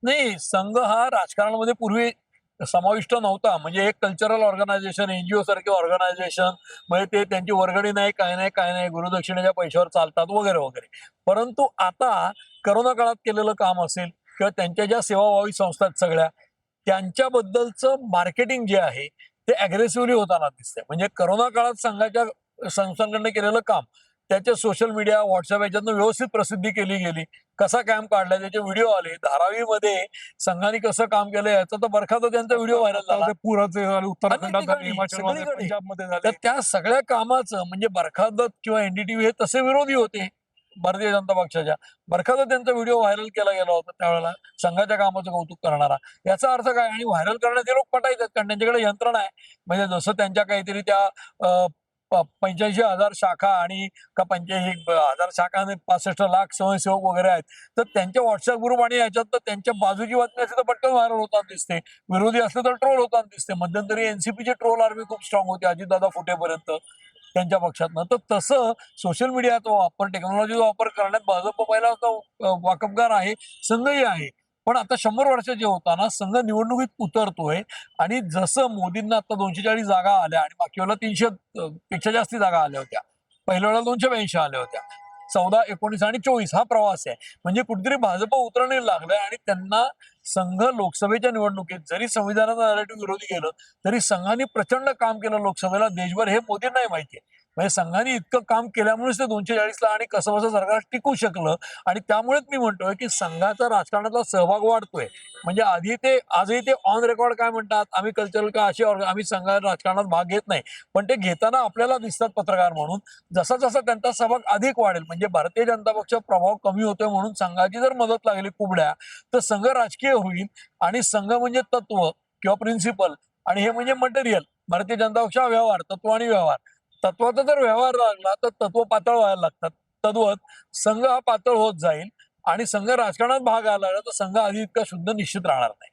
नाही, संघ हा राजकारणामध्ये पूर्वी समाविष्ट नव्हता. म्हणजे एक कल्चरल ऑर्गनायझेशन, एनजीओ सारखे ऑर्गनायझेशन, म्हणजे ते त्यांची वर्गणी नाही, काय नाही, काय नाही, गुरुदक्षिणेच्या पैशावर चालतात वगैरे वगैरे. परंतु आता करोना काळात केलेलं काम असेल किंवा त्यांच्या ज्या सेवाभावी संस्था आहेत सगळ्या, त्यांच्याबद्दलचं मार्केटिंग जे आहे ते अग्रेसिव्हली होताना दिसतंय. म्हणजे करोना काळात संघाच्या संस्थांकडनं केलेलं काम त्याचे सोशल मीडिया, WhatsApp याच्यातनं व्यवस्थित प्रसिद्धी केली गेली. कसा कॅम्प काढला, त्याचे व्हिडिओ आले. धारावीमध्ये संघाने कसं काम केलं याचा तर बरखाचा त्यांचा व्हिडिओ व्हायरल आता झाला. ते पुराचे झाले, अनेक उत्तराखंडात झाले, ठिकाणी हिमाचलमध्ये, सगळीकडे. पंजाबमध्ये तर झाले. त्या सगळ्या कामाचं म्हणजे बरखादत किंवा एनडीटीव्ही हे तसे विरोधी होते भारतीय जनता पक्षाच्या. बरखादत त्यांचा व्हिडिओ व्हायरल केला गेला होता त्यावेळेला संघाच्या कामाचं कौतुक करणारा. याचा अर्थ काय? आणि व्हायरल करण्याचे लोक पटायचे कारण त्यांच्याकडे यंत्रणा आहे. म्हणजे जसं त्यांच्या काहीतरी त्या 85,000 शाखा आणि का 85,000 शाखा आणि 65 लाख स्वयंसेवक वगैरे आहेत. तर त्यांच्या व्हॉट्सअप ग्रुप आणि याच्यात तर त्यांच्या बाजूची बातमी असेल तर पटकन व्हायरल होताना दिसते. विरोधी असलं तर ट्रोल होताना दिसते. मध्यंतरी एनसीपीची ट्रोल आर्मी खूप स्ट्रॉंग होती अजितदादा फुटेपर्यंत त्यांच्या पक्षातनं. तर तसं सोशल मीडियाचा वापर, टेक्नॉलॉजीचा वापर करण्यात भाजप पहिला वाकबगार आहे, संघही आहे. पण आता 100 वर्षाचे होताना संघ निवडणुकीत उतरतोय आणि जसं मोदींना आता 240 जागा आल्या आणि मागच्या वेळेला 300 पेक्षा जास्ती जागा आल्या होत्या. पहिल्या वेळेला 282 आल्या होत्या. 14, 19 आणि 24 हा प्रवास आहे. म्हणजे कुठेतरी भाजप उतरणी लागलंय आणि त्यांना संघ लोकसभेच्या निवडणुकीत जरी संविधानाचा नॅरेटिव्ह विरोधी केलं, तरी संघाने प्रचंड काम केलं लोकसभेला देशभर हे मोदींनाही माहिती आहे. म्हणजे संघाने इतकं काम केल्यामुळेच ते 240ला आणि कसं सरकार टिकू शकलं आणि त्यामुळेच मी म्हणतोय की संघाचा राजकारणातला सहभाग वाढतोय. म्हणजे आधी ते आजही ते ऑन रेकॉर्ड काय म्हणतात, आम्ही कल्चरल का अशी आम्ही संघ राजकारणात भाग घेत नाही. पण ते घेताना आपल्याला दिसतात पत्रकार म्हणून. जसा जसा त्यांचा सहभाग अधिक वाढेल म्हणजे भारतीय जनता पक्ष प्रभाव कमी होतोय म्हणून संघाची जर मदत लागली कुबड्या, तर संघ राजकीय होईल आणि संघ म्हणजे तत्व किंवा प्रिन्सिपल आणि हे म्हणजे मटेरियल. भारतीय जनता पक्ष हा व्यवहार, तत्व आणि व्यवहार. तत्वाचा जर व्यवहार लागला तर तत्व पातळ व्हायला लागतात. तद्वत संघ हा पातळ होत जाईल आणि संघ राजकारणात भाग आला तर संघ आधी इतका शुद्ध निश्चित राहणार नाही.